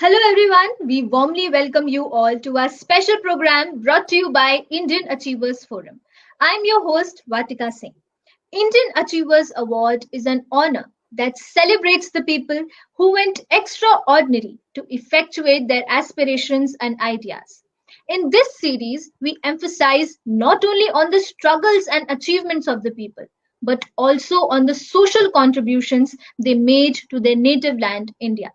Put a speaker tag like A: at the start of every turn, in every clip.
A: Hello, everyone. We warmly welcome you all to our special program brought to you by Indian Achievers Forum. I'm your host, Vatika Singh. Indian Achievers Award is an honor that celebrates the people who went extraordinary to effectuate their aspirations and ideas. In this series, we emphasize not only on the struggles and achievements of the people, but also on the social contributions they made to their native land, India.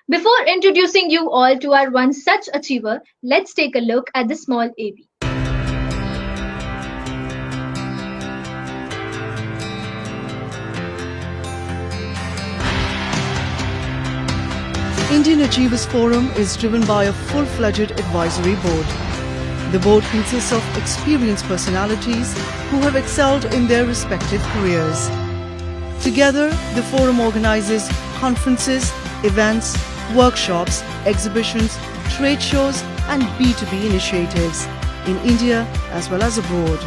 A: Before introducing you all to our one such achiever, let's take a look at the small AB.
B: Indian Achievers Forum is driven by a full-fledged advisory board. The board consists of experienced personalities who have excelled in their respective careers. Together, the forum organizes conferences, events, workshops, exhibitions, trade shows, and B2B initiatives in India as well as abroad.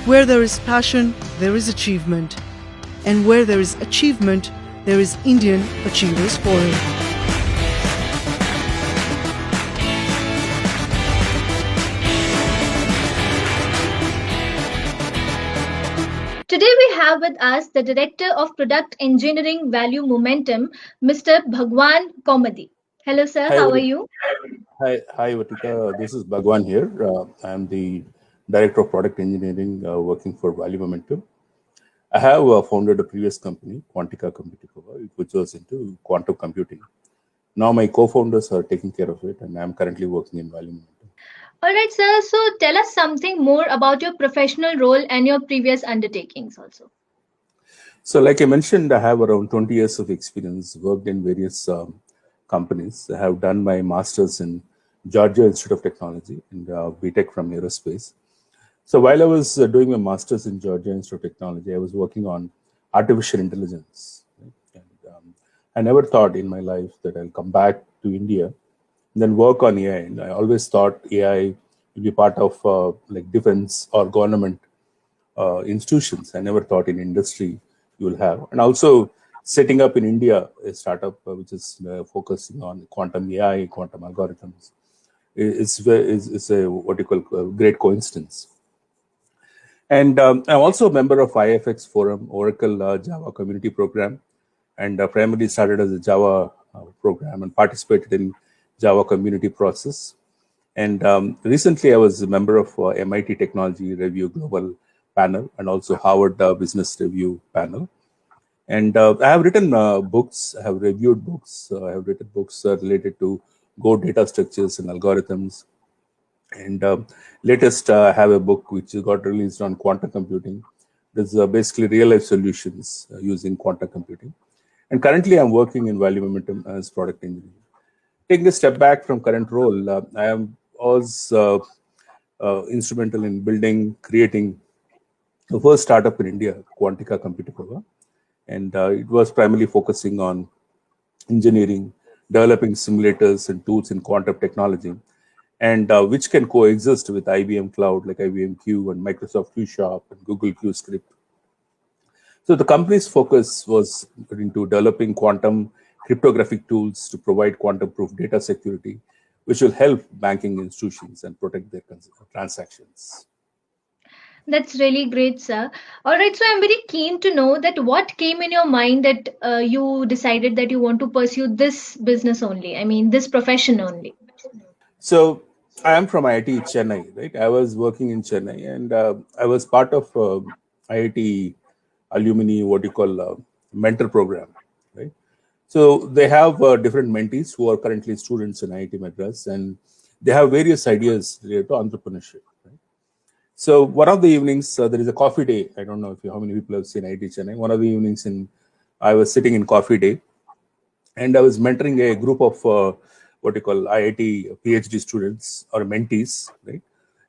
B: Where there is passion, there is achievement. And where there is achievement, there is Indian Achievers Forum.
A: Today we have with us the Director of Product Engineering Value Momentum, Mr. Bhagwan Komadi. Hello, sir.
C: Hi,
A: How are you?
C: Vatika. This is Bhagwan here. I'm the Director of Product Engineering working for Value Momentum. I have founded a previous company, Quantica Computicova, which was into quantum computing. Now my co-founders are taking care of it, and I'm currently working in Value Momentum.
A: All right, sir. So tell us something more about your professional role and your previous undertakings also.
C: So like I mentioned, I have around 20 years of experience, worked in various companies. I have done my master's in Georgia Institute of Technology and BTech from aerospace. So while I was doing my master's in Georgia Institute of Technology, I was working on artificial intelligence. Right? And I never thought in my life that I'll come back to India and then work on AI. And I always thought AI will be part of like defense or government institutions. I never thought in industry you will have. And also setting up in India a startup which is focusing on quantum AI, quantum algorithms is a what you call a great coincidence. And I'm also a member of IFX Forum, Oracle Java Community Program, and primarily started as a Java program and participated in Java community process. And recently I was a member of MIT Technology Review Global Panel and also Harvard Business Review Panel. And I have written books, I have reviewed books, I have written books related to Go data structures and algorithms. And latest, I have a book which got released on quantum computing. This is basically real life solutions using quantum computing. And currently, I'm working in Value Momentum as product engineer. Taking a step back from current role, was instrumental in building, creating the first startup in India, Quantica Computicova. And it was primarily focusing on engineering, developing simulators and tools in quantum technology, and which can coexist with IBM Cloud like IBM Q and Microsoft Q Sharp and Google Q Script. So the company's focus was into developing quantum cryptographic tools to provide quantum-proof data security, which will help banking institutions and protect their transactions.
A: That's really great, sir. All right, so I'm very keen to know that what came in your mind that you decided that you want to pursue this business only. I mean, this profession only.
C: So I am from IIT Chennai, right? I was working in Chennai, and I was part of IIT alumni, what you call mentor program, right? So they have different mentees who are currently students in IIT Madras, and they have various ideas related to entrepreneurship. Right? So one of the evenings, there is a coffee day. I don't know if how many people have seen IIT Chennai. One of the evenings, I was sitting in coffee day, and I was mentoring a group of what you call IIT PhD students or mentees, right?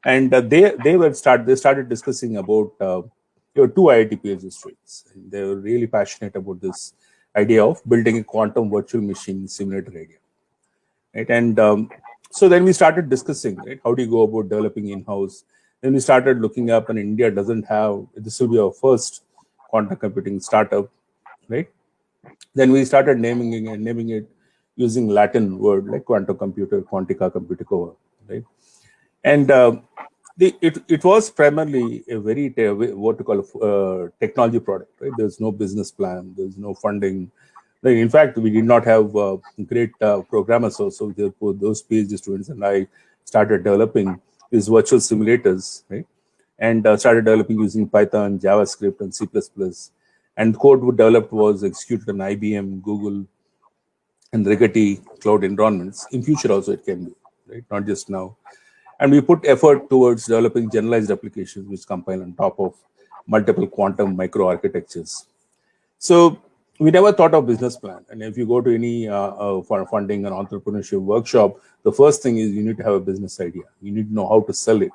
C: And they started discussing about two IIT PhD students, and they were really passionate about this idea of building a quantum virtual machine simulator idea, right? And so then we started discussing, right? How do you go about developing in-house? Then we started looking up, and India doesn't have. This will be our first quantum computing startup, right? Then we started naming it using Latin word like quantum computer, quantica, computicore, right? And it was primarily a very what to call technology product, right? There's no business plan, there's no funding. Like, in fact, we did not have great programmers also. Therefore, those PhD students and I started developing these virtual simulators, right? And started developing using Python, JavaScript, and C++. And code we developed was executed on IBM, Google, and Rigetti cloud environments. In future also it can be, right? Not just now. And we put effort towards developing generalized applications which compile on top of multiple quantum microarchitectures. So we never thought of business plan. And if you go to any for funding an entrepreneurship workshop, the first thing is you need to have a business idea. You need to know how to sell it.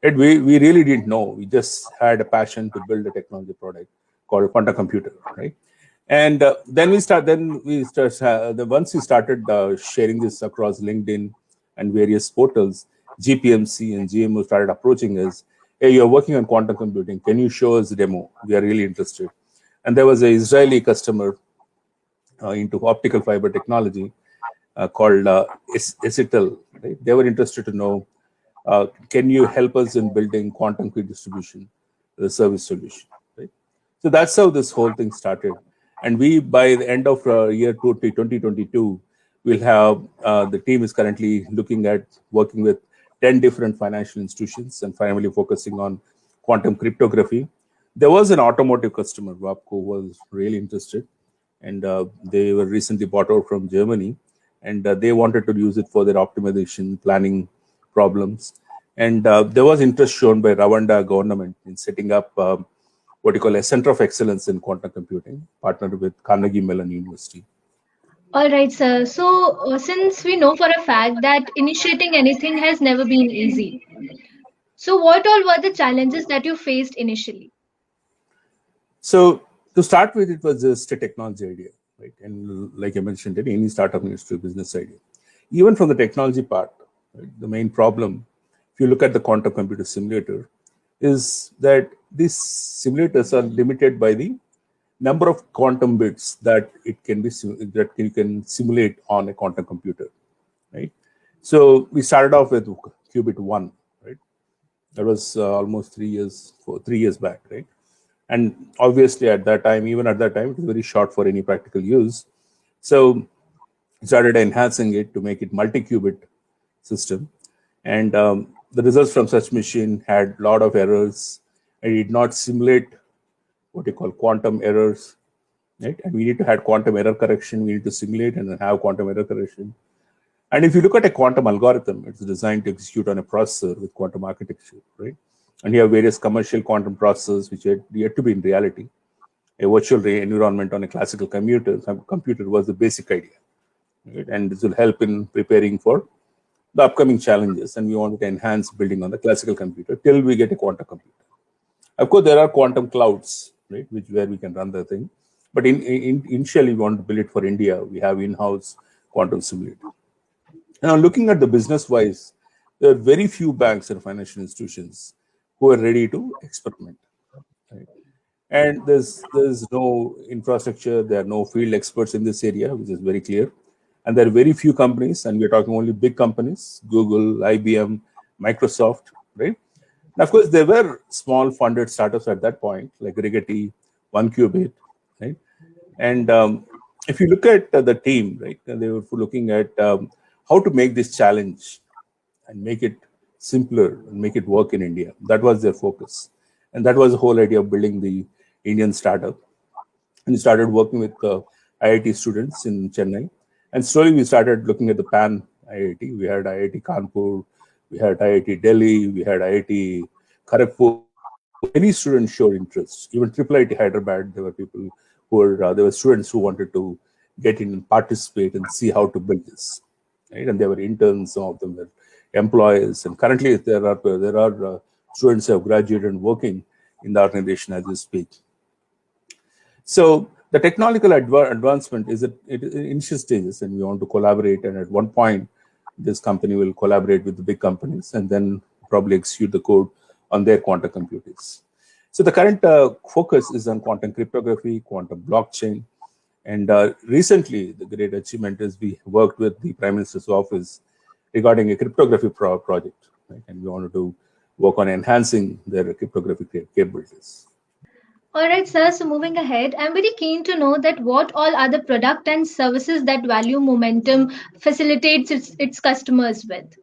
C: And we really didn't know. We just had a passion to build a technology product called quantum computer, right? And once we started sharing this across LinkedIn and various portals, GPMC and GMO started approaching us. Hey, you're working on quantum computing. Can you show us a demo? We are really interested. And there was an Israeli customer into optical fiber technology called Esitel. Right? They were interested to know, can you help us in building quantum key distribution, the service solution? Right? So that's how this whole thing started. And we, by the end of year 2022, we'll have, the team is currently looking at working with 10 different financial institutions and finally focusing on quantum cryptography. There was an automotive customer, WAPCO, who was really interested, and they were recently bought out from Germany, and they wanted to use it for their optimization planning problems. And there was interest shown by Rwanda government in setting up what you call a center of excellence in quantum computing, partnered with Carnegie Mellon University.
A: All right, sir. So, since we know for a fact that initiating anything has never been easy, so what all were the challenges that you faced initially?
C: So to start with, it was just a technology idea, right? And like I mentioned, any startup needs to business idea. Even from the technology part, right, the main problem, if you look at the quantum computer simulator, is that these simulators are limited by the number of quantum bits that it can be that you can simulate on a quantum computer, right? So we started off with qubit 1, right? That was almost 3 years back, right? And obviously at that time, even at that time, it was very short for any practical use. So started enhancing it to make it multi-qubit system. And the results from such machine had a lot of errors. It did not simulate what you call quantum errors, right? And we need to have quantum error correction. We need to simulate and then have quantum error correction. And if you look at a quantum algorithm, it's designed to execute on a processor with quantum architecture, right? And you have various commercial quantum processors which are yet to be in reality. A virtual environment on a classical computer was the basic idea, right? And this will help in preparing for the upcoming challenges. And we want to enhance building on the classical computer till we get a quantum computer. Of course, there are quantum clouds, right, where we can run the thing. But initially, we want to build it for India. We have in-house quantum simulator. Now, looking at the business-wise, there are very few banks and financial institutions who are ready to experiment. Right? And there's no infrastructure, there are no field experts in this area, which is very clear. And there are very few companies, and we're talking only big companies, Google, IBM, Microsoft, right? And of course, there were small funded startups at that point, like Rigetti, OneQubit, right? And if you look at the team, right, they were looking at how to make this challenge and make it simpler and make it work in India. That was their focus. And that was the whole idea of building the Indian startup. And we started working with IIT students in Chennai. And slowly we started looking at the pan IIT. We had IIT Kanpur, we had IIT Delhi, we had IIT Kharagpur. Many students showed interest. Even IIIT Hyderabad, there were people who were, there were students who wanted to get in and participate and see how to build this. Right? And there were interns, some of them were employees. And currently there are students who have graduated and working in the organization as we speak. So the technological advancement is at initial stages, and we want to collaborate. And at one point, this company will collaborate with the big companies and then probably execute the code on their quantum computers. So the current focus is on quantum cryptography, quantum blockchain, And recently, the great achievement is we worked with the Prime Minister's office regarding a cryptography project, right? And we wanted to work on enhancing their cryptography capabilities.
A: All right, sir. So moving ahead, I'm very keen to know that what all are the product and services that Value Momentum facilitates its customers with.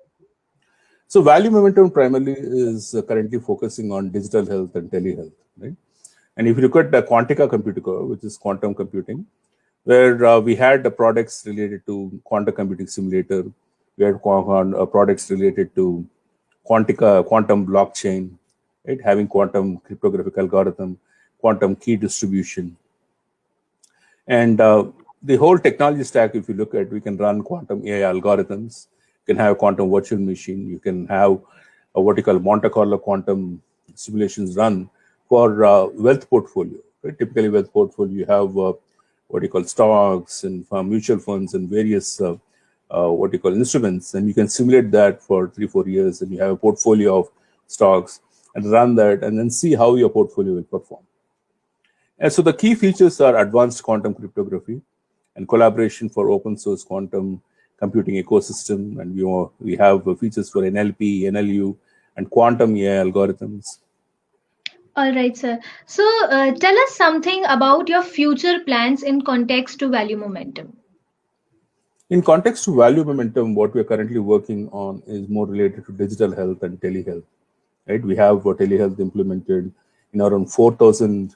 C: So Value Momentum primarily is currently focusing on digital health and telehealth, right? And if you look at the Quantica Computica, which is quantum computing, where we had the products related to quantum computing simulator, we had products related to quantum blockchain, right? Having quantum cryptographic algorithm, quantum key distribution, and the whole technology stack. If you look at, we can run quantum AI algorithms, you can have quantum virtual machine, you can have what you call Monte Carlo quantum simulations run for wealth portfolio. Right? Typically, wealth portfolio, you have what you call stocks and mutual funds and various what you call instruments, and you can simulate that for 3-4 years, and you have a portfolio of stocks and run that, and then see how your portfolio will perform. And so the key features are advanced quantum cryptography and collaboration for open source quantum computing ecosystem, and we have features for NLP, NLU, and quantum AI algorithms.
A: All right, sir. So tell us something about your future plans in context to Value Momentum.
C: In context to Value Momentum, what we are currently working on is more related to digital health and telehealth. Right? We have telehealth implemented in around 4,000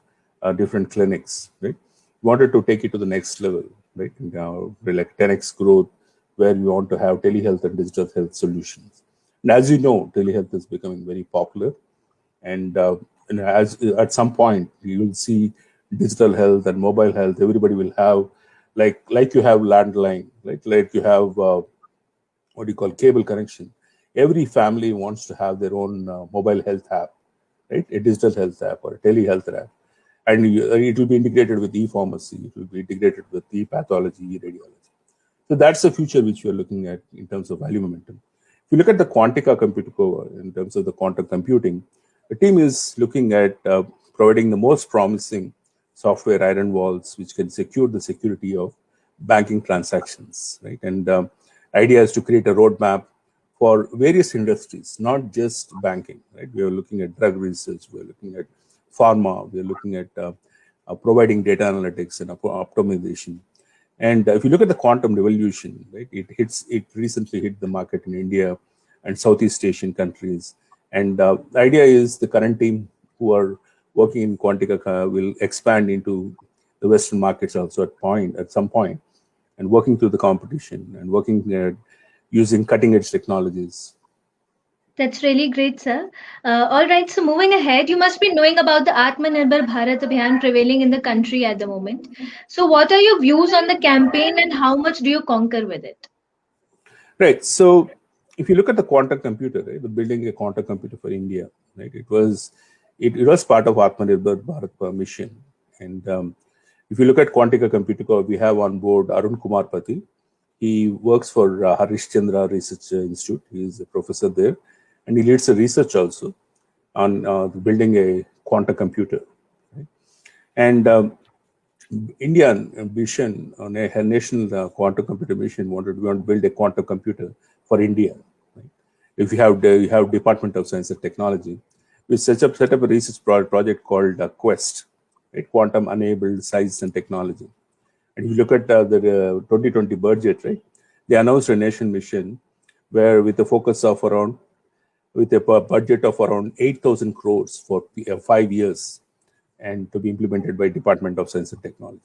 C: different clinics. Right? We wanted to take it to the next level, right? Like 10x growth, where we want to have telehealth and digital health solutions. And as you know, telehealth is becoming very popular, and as at some point you will see digital health and mobile health. Everybody will have like you have landline, like you have what do you call cable connection. Every family wants to have their own mobile health app, right? A digital health app or a telehealth app, and it will be integrated with e-pharmacy. It will be integrated with e-pathology, e-radiology. So that's the future which we are looking at in terms of Value Momentum. If you look at the Quantica Computica in terms of the quantum computing, the team is looking at providing the most promising software iron walls which can secure the security of banking transactions, right? And idea is to create a roadmap for various industries, not just banking, right? We are looking at drug research, we are looking at pharma, we are looking at providing data analytics and optimization. And if you look at the quantum revolution, right, it recently hit the market in India and Southeast Asian countries. And the idea is the current team who are working in Quantica will expand into the Western markets also at some point, and working through the competition and working using cutting edge technologies.
A: That's really great, sir. All right, so moving ahead, you must be knowing about the Atmanirbhar Bharat Abhiyan prevailing in the country at the moment. So, what are your views on the campaign and how much do you conquer with it?
C: Right. So, if you look at the quantum computer, right, the building a quantum computer for India, right, it was part of Atmanirbhar Bharat mission. And if you look at Quantica Computica, we have on board Arun Kumar Pati. He works for Harish Chandra Research Institute. He is a professor there, and he leads a research also on building a quantum computer. Right? And Indian mission on a national quantum computer mission we want to build a quantum computer for India. Right? If you have Department of Science and Technology, we set up a research project called Quest, right? Quantum Enabled Science and Technology. And if you look at the 2020 budget, right, they announced a nation mission where with a focus of with a budget of around 8,000 crores for 5 years, and to be implemented by Department of Science and Technology.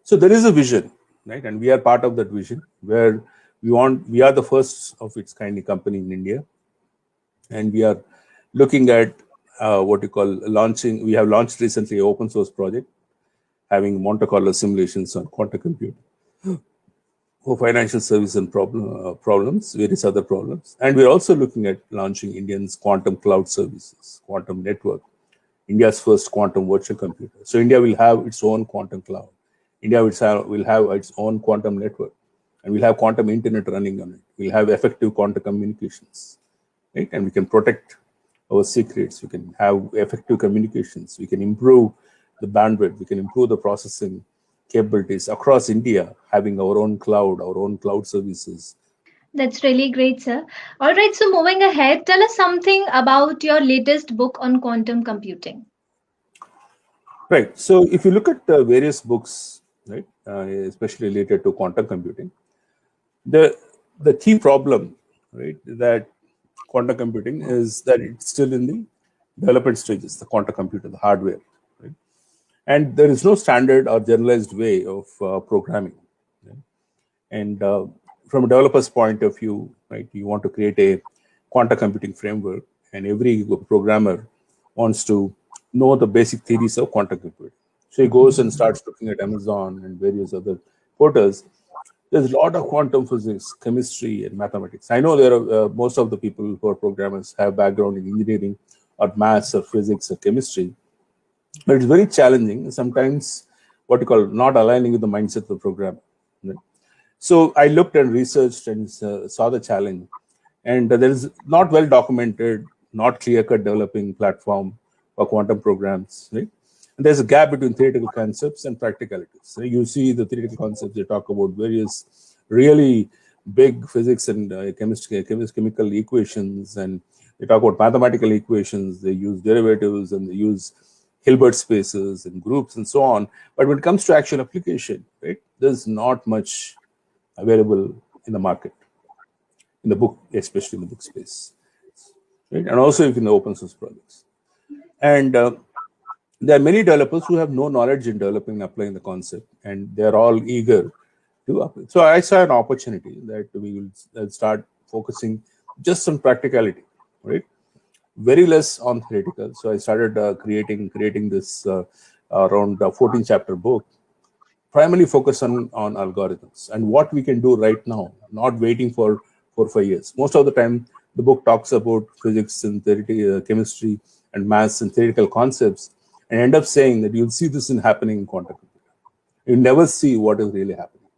C: So there is a vision, right? And we are part of that vision where we are the first of its kind company in India. And we are looking at what you call launching. We have launched recently an open source project having Monte Carlo simulations on quantum computing for financial service and problems, various other problems. And we're also looking at launching Indian's quantum cloud services, quantum network, India's first quantum virtual computer. So India will have its own quantum cloud. India will have its own quantum network, and we'll have quantum internet running on it. We'll have effective quantum communications, right? And we can protect our secrets. We can have effective communications. We can improve the bandwidth. We can improve the processing capabilities across India, having our own cloud services.
A: That's really great, sir. All right, so moving ahead, tell us something about your latest book on quantum computing.
C: Right. So if you look at various books, right, especially related to quantum computing, the key problem, right, that quantum computing is that it's still in the development stages, the quantum computer, the hardware, right? And there is no standard or generalized way of programming. Right? And from a developer's point of view, right, you want to create a quantum computing framework, and every programmer wants to know the basic theories of quantum computing. So he goes and starts looking at Amazon and various other portals. There's a lot of quantum physics, chemistry, and mathematics. I know there are most of the people who are programmers have background in engineering or maths or physics or chemistry, but it's very challenging. Sometimes what you call not aligning with the mindset of the programmer. Right? So I looked and researched and saw the challenge, and there is not well documented, not clear-cut developing platform for quantum programs. Right? And there's a gap between theoretical concepts and practicalities. So you see the theoretical concepts, they talk about various really big physics and chemical equations, and they talk about mathematical equations, they use derivatives, and they use Hilbert spaces and groups and so on. But when it comes to actual application, right, there's not much available in the market, in the book, especially in the book space, right? And also in the open source projects. And there are many developers who have no knowledge in developing and applying the concept, and they're all eager to apply. So I saw an opportunity that we will start focusing just on practicality, right? Very less on theoretical. So I started creating this around 14 chapter book, primarily focused on algorithms and what we can do right now, not waiting for 4 or 5 years. Most of the time, the book talks about physics and chemistry and maths and theoretical concepts, and end up saying that you'll see this in happening in quantum computing. You never see what is really happening.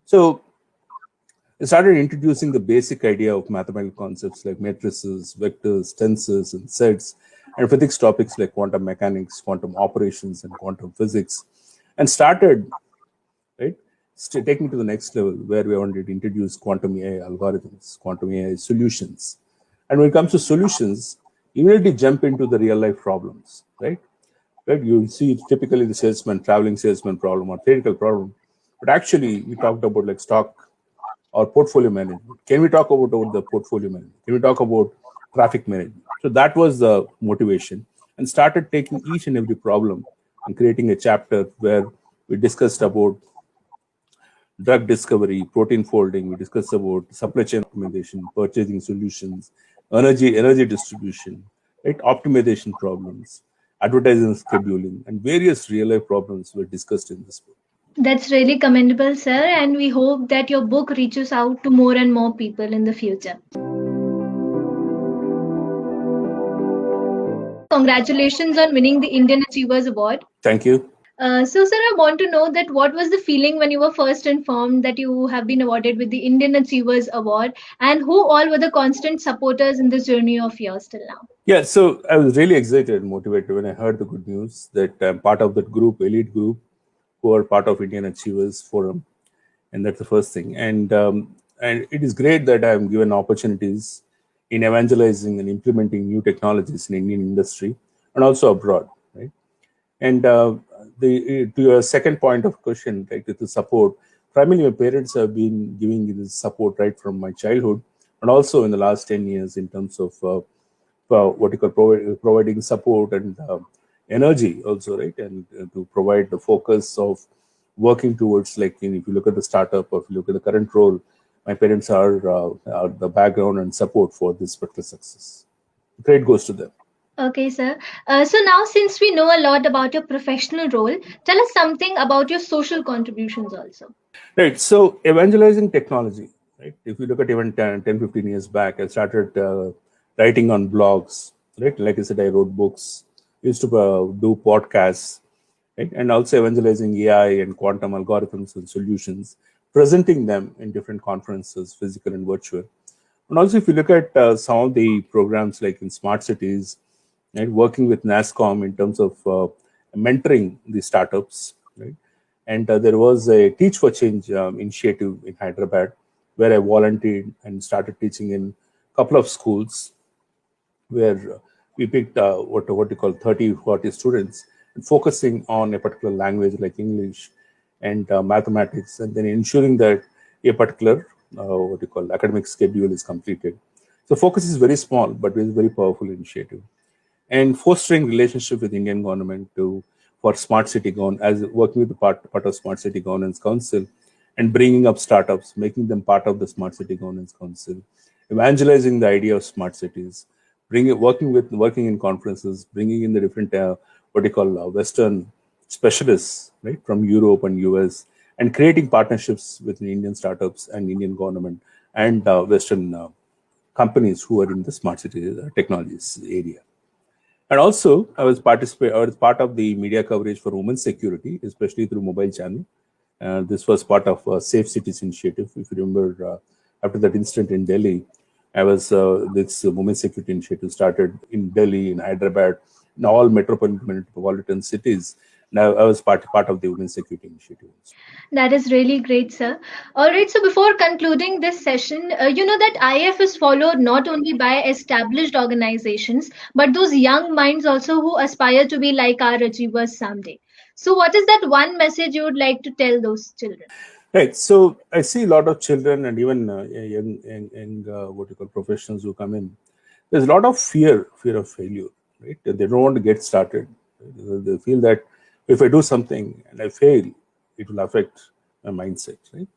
C: So I started introducing the basic idea of mathematical concepts like matrices, vectors, tensors, and sets, and physics topics like quantum mechanics, quantum operations, and quantum physics, and started, right, taking to the next level where we wanted to introduce quantum AI algorithms, quantum AI solutions. And when it comes to solutions, immediately jump into the real life problems, right? Right? You see typically the traveling salesman problem or theoretical problem, but actually we talked about like stock or portfolio management. Can we talk about the portfolio management? Can we talk about traffic management? So that was the motivation, and started taking each and every problem and creating a chapter where we discussed about drug discovery, protein folding. We discussed about supply chain optimization, purchasing solutions, energy distribution, right? Optimization problems, advertising scheduling, and various real life problems were discussed in this book.
A: That's really commendable, sir, and we hope that your book reaches out to more and more people in the future. Congratulations on winning the Indian Achievers Award.
C: Thank you.
A: So, sir, I want to know that what was the feeling when you were first informed that you have been awarded with the Indian Achievers Award, and who all were the constant supporters in this journey of yours till now?
C: Yeah, so I was really excited and motivated when I heard the good news that I'm part of that group, elite group, who are part of Indian Achievers Forum, and that's the first thing. And it is great that I'm given opportunities in evangelizing and implementing new technologies in Indian industry and also abroad, right? And to your second point of question, like the support, primarily my parents have been giving me this support right from my childhood, and also in the last 10 years in terms of what you call providing support and energy also, right? And to provide the focus of working towards, like, if you look at the startup or if you look at the current role, my parents are the background and support for this particular success. Credit goes to them.
A: Okay, sir. So now, since we know a lot about your professional role, tell us something about your social contributions also.
C: Right. So evangelizing technology, right? If you look at even 10, 15 years back, I started writing on blogs, right? Like I said, I wrote books, used to do podcasts, right? And also evangelizing AI and quantum algorithms and solutions, presenting them in different conferences, physical and virtual. And also, if you look at some of the programs like in smart cities, right, working with NASCOM in terms of mentoring the startups, right, And there was a Teach for Change initiative in Hyderabad, where I volunteered and started teaching in a couple of schools, where we picked what you call 30, 40 students, and focusing on a particular language like English and mathematics, and then ensuring that a particular academic schedule is completed. So focus is very small, but it is very powerful initiative. And fostering relationship with Indian government to for smart city governance, as working with the part of Smart City Governance Council, and bringing up startups, making them part of the Smart City Governance Council, evangelizing the idea of smart cities, working in conferences, bringing in the different Western specialists, right, from Europe and US, and creating partnerships with Indian startups and Indian government and Western companies who are in the smart city technologies area. And also, I was part of the media coverage for women's security, especially through mobile channel. This was part of Safe Cities initiative. If you remember, after that incident in Delhi, I was this women's security initiative started in Delhi, in Hyderabad, in all metropolitan cities. Now I was part of the women's security initiative.
A: That is really great, sir. All right, so before concluding this session, you know that IF is followed not only by established organizations, but those young minds also who aspire to be like our achievers someday. So, what is that one message you would like to tell those children?
C: Right. So I see a lot of children and even young professionals who come in. There's a lot of fear of failure. Right. They don't want to get started. They feel that if I do something and I fail, it will affect my mindset. Right.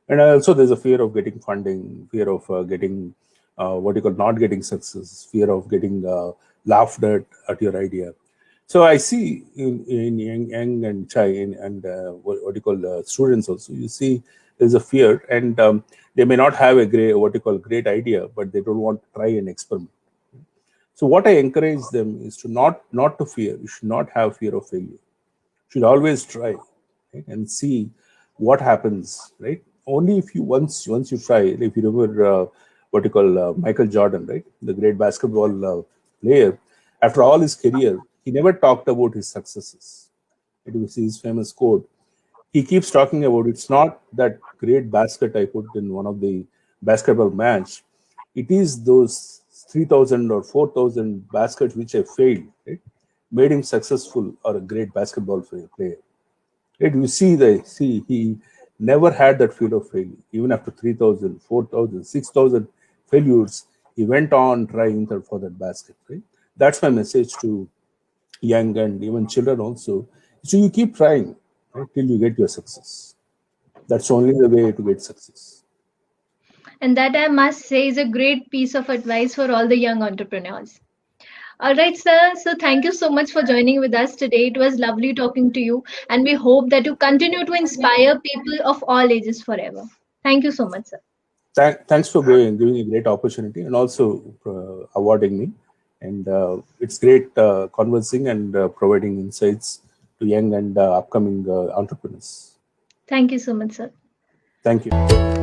C: And also there's a fear of getting funding, fear of getting not getting success, fear of getting laughed at your idea. So I see in young and students also, you see there's a fear, and they may not have a great idea, but they don't want to try an experiment. So what I encourage them is to not to fear. You should not have fear of failure. You should always try, right, and see what happens. Right. Only if you once you try. If you remember Michael Jordan, right, the great basketball player. After all his career, he never talked about his successes. It was his famous quote. He keeps talking about it's not that great basket I put in one of the basketball match. It is those 3,000 or 4,000 baskets which I failed, right, made him successful or a great basketball player. Right? You see he never had that fear of failure. Even after 3,000, 4,000, 6,000 failures, he went on trying for that basket. Right? That's my message to young and even children also. So you keep trying, right, till you get your success. That's only the way to get success.
A: And that, I must say, is a great piece of advice for all the young entrepreneurs. All right, sir. So thank you so much for joining with us today. It was lovely talking to you, and we hope that you continue to inspire people of all ages forever. Thank you so much, sir.
C: Thanks for giving a great opportunity and also awarding me. And it's great conversing and providing insights to young and upcoming entrepreneurs.
A: Thank you so much, sir.
C: Thank you.